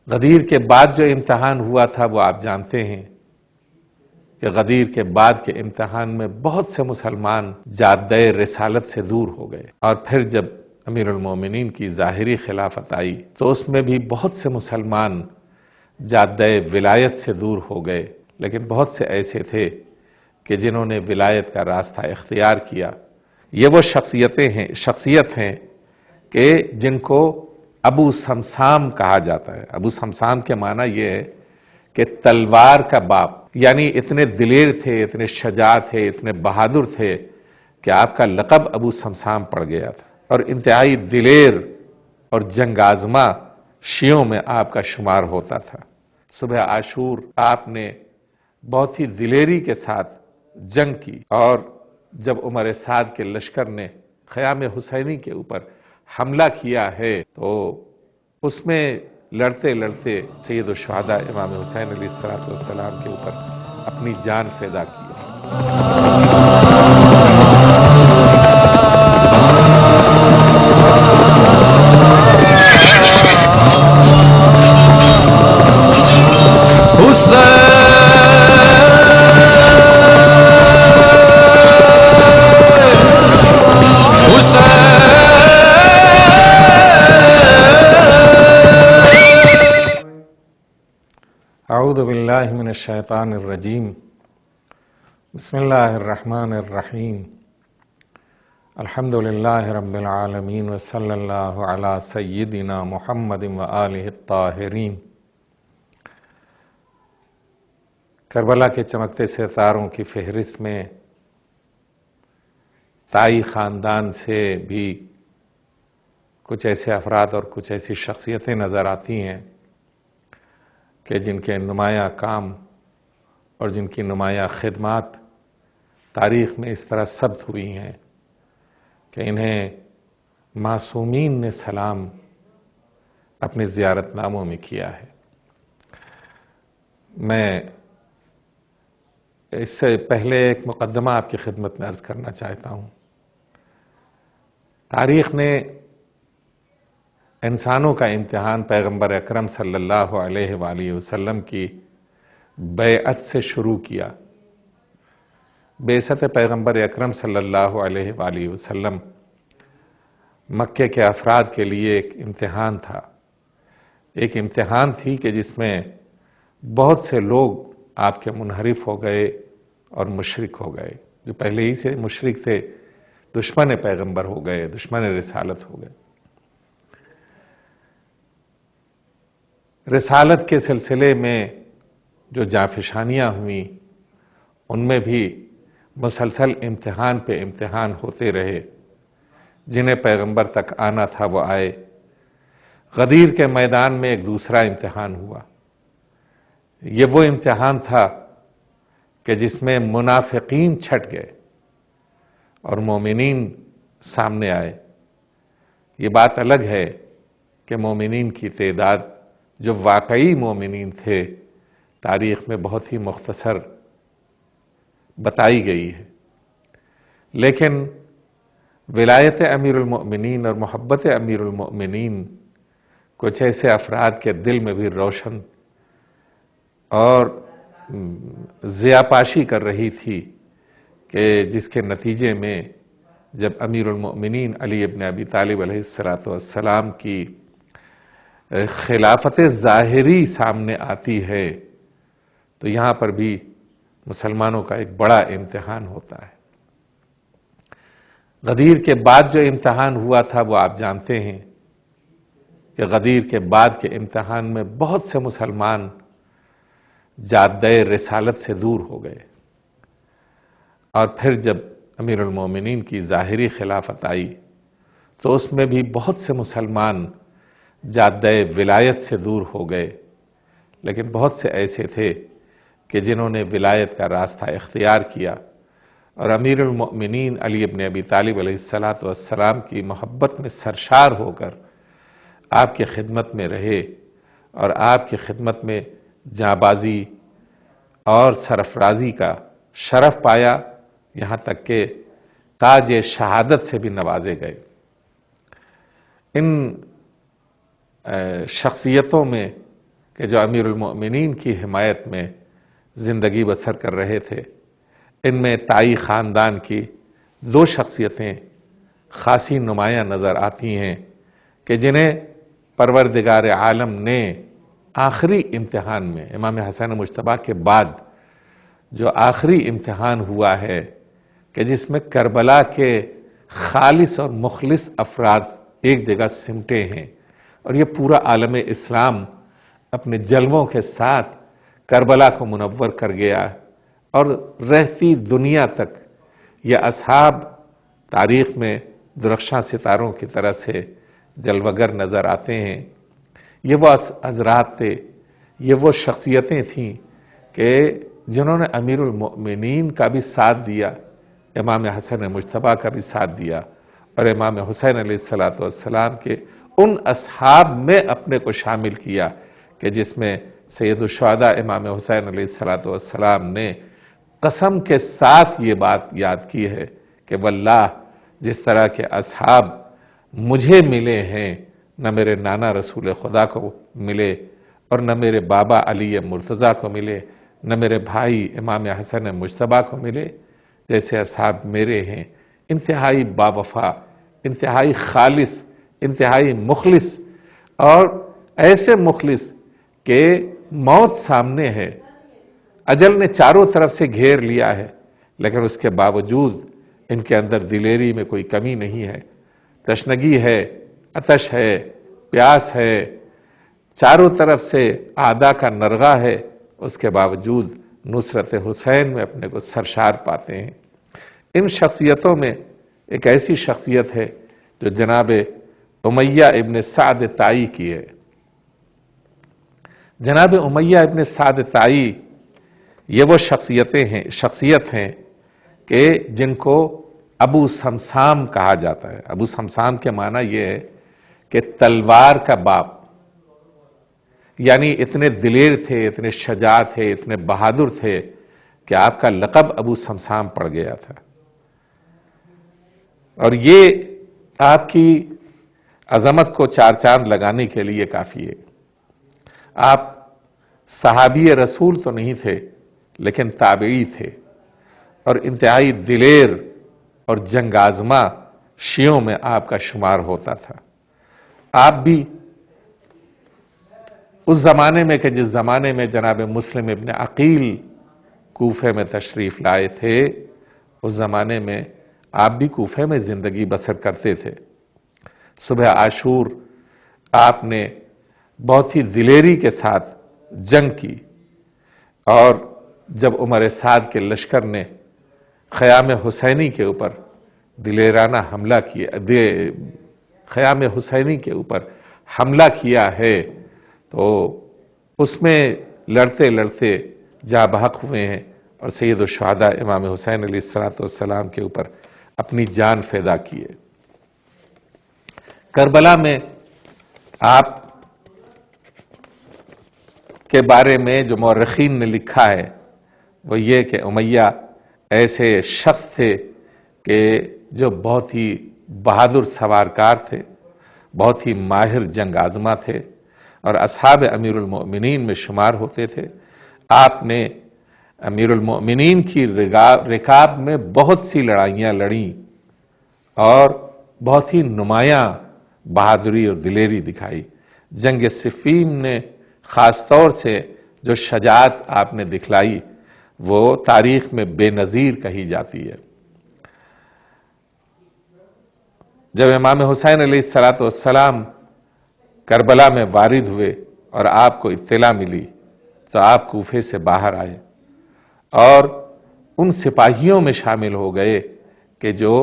غدیر کے بعد جو امتحان ہوا تھا وہ آپ جانتے ہیں کہ غدیر کے بعد کے امتحان میں بہت سے مسلمان جادہ رسالت سے دور ہو گئے، اور پھر جب امیر المومنین کی ظاہری خلافت آئی تو اس میں بھی بہت سے مسلمان جادہ ولایت سے دور ہو گئے، لیکن بہت سے ایسے تھے کہ جنہوں نے ولایت کا راستہ اختیار کیا۔ یہ وہ شخصیت ہیں کہ جن کو ابو سمسام کہا جاتا ہے۔ ابو سمسام کے معنی یہ ہے کہ تلوار کا باپ، یعنی اتنے دلیر تھے، اتنے شجاع تھے، اتنے بہادر تھے کہ آپ کا لقب ابو سمسام پڑ گیا تھا، اور انتہائی دلیر اور جنگ آزما شیعوں میں آپ کا شمار ہوتا تھا۔ صبح عاشور آپ نے بہت ہی دلیری کے ساتھ جنگ کی، اور جب عمر سعد کے لشکر نے خیام حسینی کے اوپر حملہ کیا ہے تو اس میں لڑتے لڑتے سید الشہداء امام حسین علیہ السلام کے اوپر اپنی جان فدا کی۔ اعوذ باللہ من الشیطان الرجیم، بسم اللہ الرحمن الرحیم، الحمدللہ رب العالمین، وصلی اللہ علی سیدنا محمد وآلہ الطاہرین۔ کربلا کے چمکتے ستاروں کی فہرست میں تائی خاندان سے بھی کچھ ایسے افراد اور کچھ ایسی شخصیتیں نظر آتی ہیں کہ جن کے نمایاں کام اور جن کی نمایاں خدمات تاریخ میں اس طرح ثبت ہوئی ہیں کہ انہیں معصومین نے سلام اپنے زیارت ناموں میں کیا ہے۔ میں اس سے پہلے ایک مقدمہ آپ کی خدمت میں عرض کرنا چاہتا ہوں۔ تاریخ نے انسانوں کا امتحان پیغمبر اکرم صلی اللہ علیہ وآلہ وسلم کی بیعت سے شروع کیا۔ بعثت پیغمبر اکرم صلی اللہ علیہ وآلہ وسلم مکے کے افراد کے لیے ایک امتحان تھا، ایک امتحان تھی کہ جس میں بہت سے لوگ آپ کے منحرف ہو گئے اور مشرک ہو گئے، جو پہلے ہی سے مشرک تھے، دشمن پیغمبر ہو گئے، دشمن رسالت ہو گئے۔ رسالت کے سلسلے میں جو جانفشانیاں ہوئیں ان میں بھی مسلسل امتحان پہ امتحان ہوتے رہے۔ جنہیں پیغمبر تک آنا تھا وہ آئے۔ غدیر کے میدان میں ایک دوسرا امتحان ہوا۔ یہ وہ امتحان تھا کہ جس میں منافقین چھٹ گئے اور مومنین سامنے آئے۔ یہ بات الگ ہے کہ مومنین کی تعداد جو واقعی مومنین تھے تاریخ میں بہت ہی مختصر بتائی گئی ہے، لیکن ولایت امیر المؤمنین اور محبت امیر المؤمنین کچھ ایسے افراد کے دل میں بھی روشن اور ضیاءپاشی کر رہی تھی کہ جس کے نتیجے میں جب امیر المؤمنین علی ابن ابی طالب علیہ السلام کی خلافت ظاہری سامنے آتی ہے تو یہاں پر بھی مسلمانوں کا ایک بڑا امتحان ہوتا ہے۔ غدیر کے بعد جو امتحان ہوا تھا وہ آپ جانتے ہیں کہ غدیر کے بعد کے امتحان میں بہت سے مسلمان جادہ رسالت سے دور ہو گئے، اور پھر جب امیر المومنین کی ظاہری خلافت آئی تو اس میں بھی بہت سے مسلمان جادہ ولایت سے دور ہو گئے، لیکن بہت سے ایسے تھے کہ جنہوں نے ولایت کا راستہ اختیار کیا اور امیر المؤمنین علی ابن ابی طالب علیہ السلام کی محبت میں سرشار ہو کر آپ کی خدمت میں رہے اور آپ کی خدمت میں جانبازی اور سرفرازی کا شرف پایا، یہاں تک کہ تاج شہادت سے بھی نوازے گئے۔ ان شخصیتوں میں کہ جو امیر المؤمنین کی حمایت میں زندگی بسر کر رہے تھے، ان میں تائی خاندان کی دو شخصیتیں خاصی نمایاں نظر آتی ہیں کہ جنہیں پروردگار عالم نے آخری امتحان میں، امام حسن مجتبیٰ کے بعد جو آخری امتحان ہوا ہے کہ جس میں کربلا کے خالص اور مخلص افراد ایک جگہ سمٹے ہیں، اور یہ پورا عالم اسلام اپنے جلووں کے ساتھ کربلا کو منور کر گیا، اور رہتی دنیا تک یہ اصحاب تاریخ میں درخشاں ستاروں کی طرح سے جلوگر نظر آتے ہیں۔ یہ وہ حضرات تھے، یہ وہ شخصیتیں تھیں کہ جنہوں نے امیر المؤمنین کا بھی ساتھ دیا، امام حسن مجتبیٰ کا بھی ساتھ دیا، اور امام حسین علیہ السلام کے ان اصحاب میں اپنے کو شامل کیا کہ جس میں سید الشہداء امام حسین علیہ السلام نے قسم کے ساتھ یہ بات یاد کی ہے کہ واللہ جس طرح کے اصحاب مجھے ملے ہیں، نہ میرے نانا رسول خدا کو ملے، اور نہ میرے بابا علی مرتضیٰ کو ملے، نہ میرے بھائی امام حسن مجتبیٰ کو ملے، جیسے اصحاب میرے ہیں، انتہائی باوفا، انتہائی خالص، انتہائی مخلص، اور ایسے مخلص کہ موت سامنے ہے، اجل نے چاروں طرف سے گھیر لیا ہے، لیکن اس کے باوجود ان کے اندر دلیری میں کوئی کمی نہیں ہے، تشنگی ہے، عطش ہے، پیاس ہے، چاروں طرف سے اعداء کا نرغہ ہے، اس کے باوجود نصرت حسین میں اپنے کو سرشار پاتے ہیں۔ ان شخصیتوں میں ایک ایسی شخصیت ہے جو جناب امیہ ابن سعد تائی کی ہے۔ جناب امیہ ابن سعد تائی یہ وہ شخصیت ہیں کہ جن کو ابو سمسام کہا جاتا ہے۔ ابو سمسام کے معنی یہ ہے کہ تلوار کا باپ، یعنی اتنے دلیر تھے، اتنے شجاع تھے، اتنے بہادر تھے کہ آپ کا لقب ابو سمسام پڑ گیا تھا، اور یہ آپ کی عظمت کو چار چاند لگانے کے لیے کافی ہے۔ آپ صحابی رسول تو نہیں تھے، لیکن تابعی تھے، اور انتہائی دلیر اور جنگ آزما شیعوں میں آپ کا شمار ہوتا تھا۔ آپ بھی اس زمانے میں کہ جس زمانے میں جناب مسلم ابن عقیل کوفے میں تشریف لائے تھے، اس زمانے میں آپ بھی کوفے میں زندگی بسر کرتے تھے۔ صبح عاشور آپ نے بہت ہی دلیری کے ساتھ جنگ کی، اور جب عمر سعد کے لشکر نے خیام حسینی کے اوپر دلیرانہ حملہ کیا، خیام حسینی کے اوپر حملہ کیا ہے، تو اس میں لڑتے لڑتے جاں بحق ہوئے ہیں، اور سید الشہداء امام حسین علیہ السلام کے اوپر اپنی جان فدا کیے۔ کربلا میں آپ کے بارے میں جو مورخین نے لکھا ہے وہ یہ کہ امیہ ایسے شخص تھے کہ جو بہت ہی بہادر سوارکار تھے، بہت ہی ماہر جنگ آزما تھے، اور اصحاب امیر المؤمنین میں شمار ہوتے تھے۔ آپ نے امیر المؤمنین کی رکاب میں بہت سی لڑائیاں لڑیں، اور بہت ہی نمایاں بہادری اور دلیری دکھائی۔ جنگ صفین نے خاص طور سے جو شجاعت آپ نے دکھلائی وہ تاریخ میں بے نظیر کہی جاتی ہے۔ جب امام حسین علیہ السلام کربلا میں وارد ہوئے اور آپ کو اطلاع ملی تو آپ کوفے سے باہر آئے اور ان سپاہیوں میں شامل ہو گئے کہ جو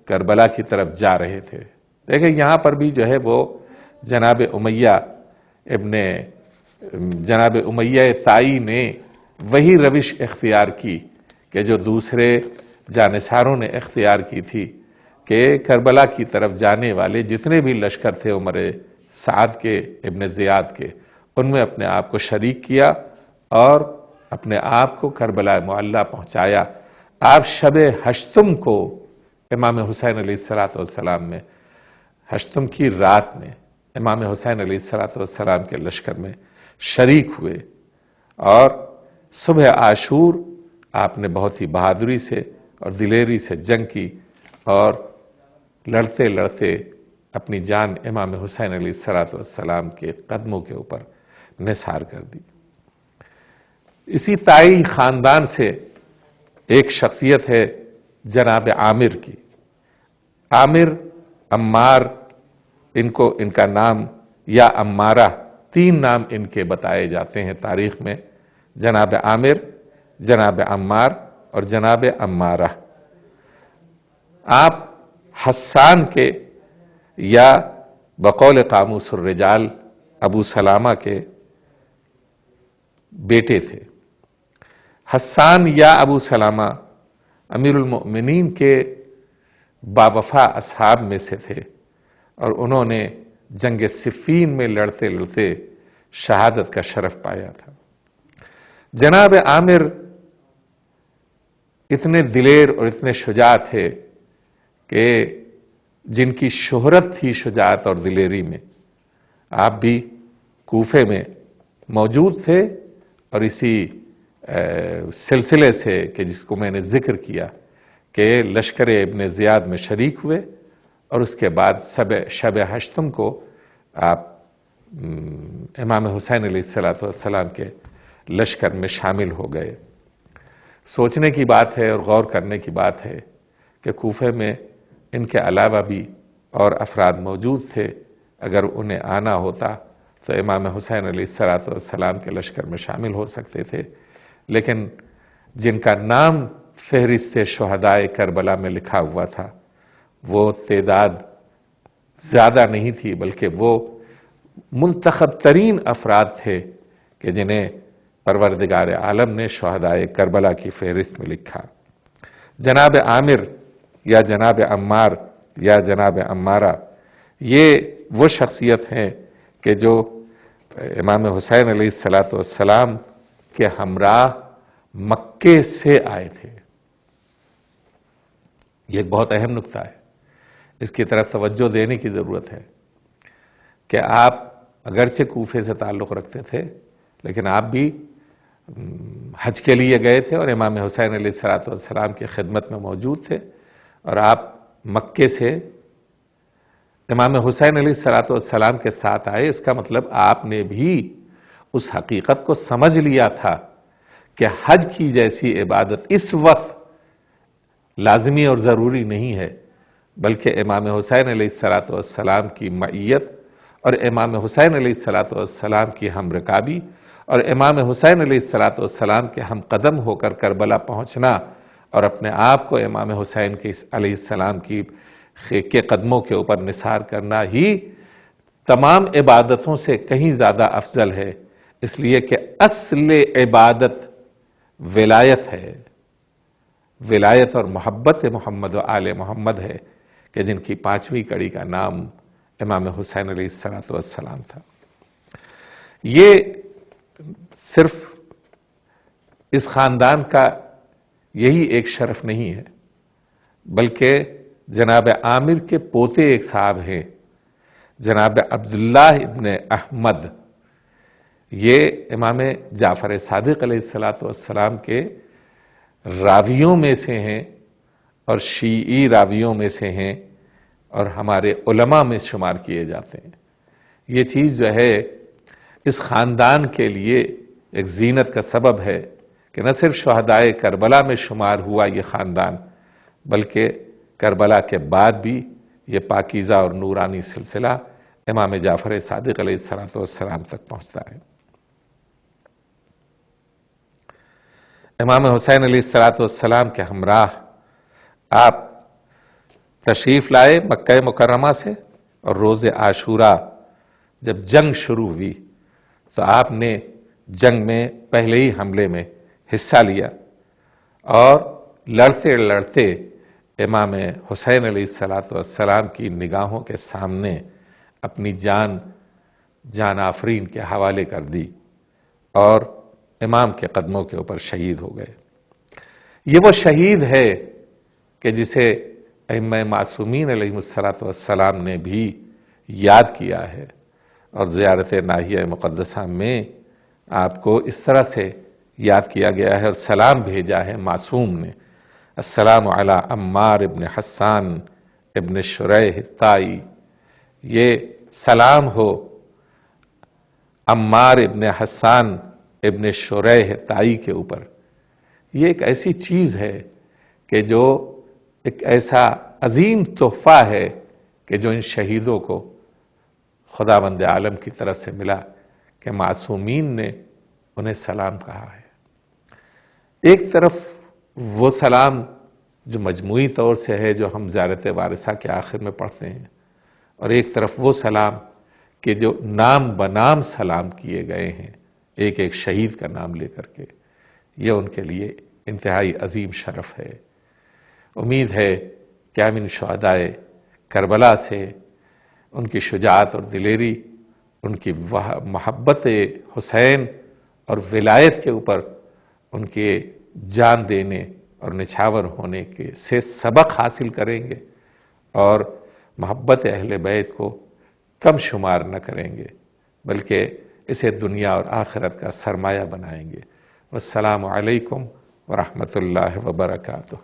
کربلا کی طرف جا رہے تھے۔ دیکھیں یہاں پر بھی جو ہے وہ جناب امیہ تائی نے وہی روش اختیار کی کہ جو دوسرے جانثاروں نے اختیار کی تھی، کہ کربلا کی طرف جانے والے جتنے بھی لشکر تھے عمر سعد کے، ابن زیاد کے، ان میں اپنے آپ کو شریک کیا اور اپنے آپ کو کربلا معلیٰ پہنچایا۔ آپ شب ہشتم کو امام حسین علیہ السلام میں، ہشتم کی رات میں امام حسین علیہ السلام کے لشکر میں شریک ہوئے، اور صبح عاشور آپ نے بہت ہی بہادری سے اور دلیری سے جنگ کی، اور لڑتے لڑتے اپنی جان امام حسین علیہ السلام کے قدموں کے اوپر نثار کر دی۔ اسی تائی خاندان سے ایک شخصیت ہے جناب عامر کی۔ عامر، عمار، ان کا نام یا عمارہ، 3 نام ان کے بتائے جاتے ہیں تاریخ میں، جناب عامر، جناب عمار اور جناب عمارہ۔ آپ حسان کے یا بقول قاموس الرجال ابو سلامہ کے بیٹے تھے۔ حسان یا ابو سلامہ امیر المؤمنین کے باوفا اصحاب میں سے تھے، اور انہوں نے جنگ صفین میں لڑتے لڑتے شہادت کا شرف پایا تھا۔ جناب عامر اتنے دلیر اور اتنے شجاع تھے کہ جن کی شہرت تھی شجاعت اور دلیری میں، آپ بھی کوفے میں موجود تھے، اور اسی سلسلے سے کہ جس کو میں نے ذکر کیا کہ لشکر ابن زیاد میں شریک ہوئے، اور اس کے بعد شب ہشتم کو آپ امام حسین علیہ السلام کے لشکر میں شامل ہو گئے۔ سوچنے کی بات ہے اور غور کرنے کی بات ہے کہ کوفے میں ان کے علاوہ بھی اور افراد موجود تھے، اگر انہیں آنا ہوتا تو امام حسین علیہ السلام کے لشکر میں شامل ہو سکتے تھے، لیکن جن کا نام فہرست شہدائے کربلا میں لکھا ہوا تھا وہ تعداد زیادہ نہیں تھی، بلکہ وہ منتخب ترین افراد تھے کہ جنہیں پروردگار عالم نے شہدائے کربلا کی فہرست میں لکھا۔ جناب عامر یا جناب عمار یا جناب عمارہ، یہ وہ شخصیت ہیں کہ جو امام حسین علیہ السلام کے ہمراہ مکے سے آئے تھے۔ یہ ایک بہت اہم نکتہ ہے، اس کی طرف توجہ دینے کی ضرورت ہے کہ آپ اگرچہ کوفے سے تعلق رکھتے تھے، لیکن آپ بھی حج کے لیے گئے تھے اور امام حسین علیہ السلام کی خدمت میں موجود تھے، اور آپ مکے سے امام حسین علیہ السلام کے ساتھ آئے۔ اس کا مطلب آپ نے بھی اس حقیقت کو سمجھ لیا تھا کہ حج کی جیسی عبادت اس وقت لازمی اور ضروری نہیں ہے، بلکہ امام حسین علیہ السلام کی معیت اور امام حسین علیہ السلام کی ہم رکابی اور امام حسین علیہ السلام کے ہم قدم ہو کر کربلا پہنچنا اور اپنے آپ کو امام حسین علیہ السلام کے قدموں کے اوپر نثار کرنا ہی تمام عبادتوں سے کہیں زیادہ افضل ہے، اس لیے کہ اصل عبادت ولایت ہے، ولایت اور محبت محمد و آل محمد ہے، کہ جن کی 5ویں کڑی کا نام امام حسین علیہ السلام تھا۔ یہ صرف اس خاندان کا یہی ایک شرف نہیں ہے، بلکہ جناب عامر کے پوتے ایک صاحب ہیں، جناب عبداللہ ابن احمد۔ یہ امام جعفر صادق علیہ السلام کے راویوں میں سے ہیں اور شیعی راویوں میں سے ہیں، اور ہمارے علماء میں شمار کیے جاتے ہیں۔ یہ چیز جو ہے اس خاندان کے لیے ایک زینت کا سبب ہے کہ نہ صرف شہدائے کربلا میں شمار ہوا یہ خاندان، بلکہ کربلا کے بعد بھی یہ پاکیزہ اور نورانی سلسلہ امام جعفر صادق علیہ السلام تک پہنچتا ہے۔ امام حسین علیہ السلام کے ہمراہ آپ تشریف لائے مکہ مکرمہ سے، اور روز عاشوراء جب جنگ شروع ہوئی تو آپ نے جنگ میں پہلے ہی حملے میں حصہ لیا، اور لڑتے لڑتے امام حسین علیہ السلام کی نگاہوں کے سامنے اپنی جان آفرین کے حوالے کر دی، اور امام کے قدموں کے اوپر شہید ہو گئے۔ یہ وہ شہید ہے کہ جسے ائمہ معصومین علیہ السلام نے بھی یاد کیا ہے، اور زیارت ناحیہ مقدسہ میں آپ کو اس طرح سے یاد کیا گیا ہے اور سلام بھیجا ہے معصوم نے، السلام علی عمار ابن حسان ابن شریح طائی، یہ سلام ہو عمار ابن حسان ابن شریح طائی کے اوپر۔ یہ ایک ایسی چیز ہے کہ جو ایک ایسا عظیم تحفہ ہے کہ جو ان شہیدوں کو خداوند عالم کی طرف سے ملا کہ معصومین نے انہیں سلام کہا ہے۔ ایک طرف وہ سلام جو مجموعی طور سے ہے جو ہم زیارت وارثہ کے آخر میں پڑھتے ہیں، اور ایک طرف وہ سلام کہ جو نام بنام سلام کیے گئے ہیں ایک ایک شہید کا نام لے کر کے، یہ ان کے لیے انتہائی عظیم شرف ہے۔ امید ہے کہ ہم ان شہدائے کربلا سے ان کی شجاعت اور دلیری، ان کی محبت حسین اور ولایت کے اوپر ان کے جان دینے اور نچھاور ہونے کے سے سبق حاصل کریں گے، اور محبت اہل بیت کو کم شمار نہ کریں گے، بلکہ اسے دنیا اور آخرت کا سرمایہ بنائیں گے۔ والسلام علیکم ورحمۃ اللہ وبرکاتہ۔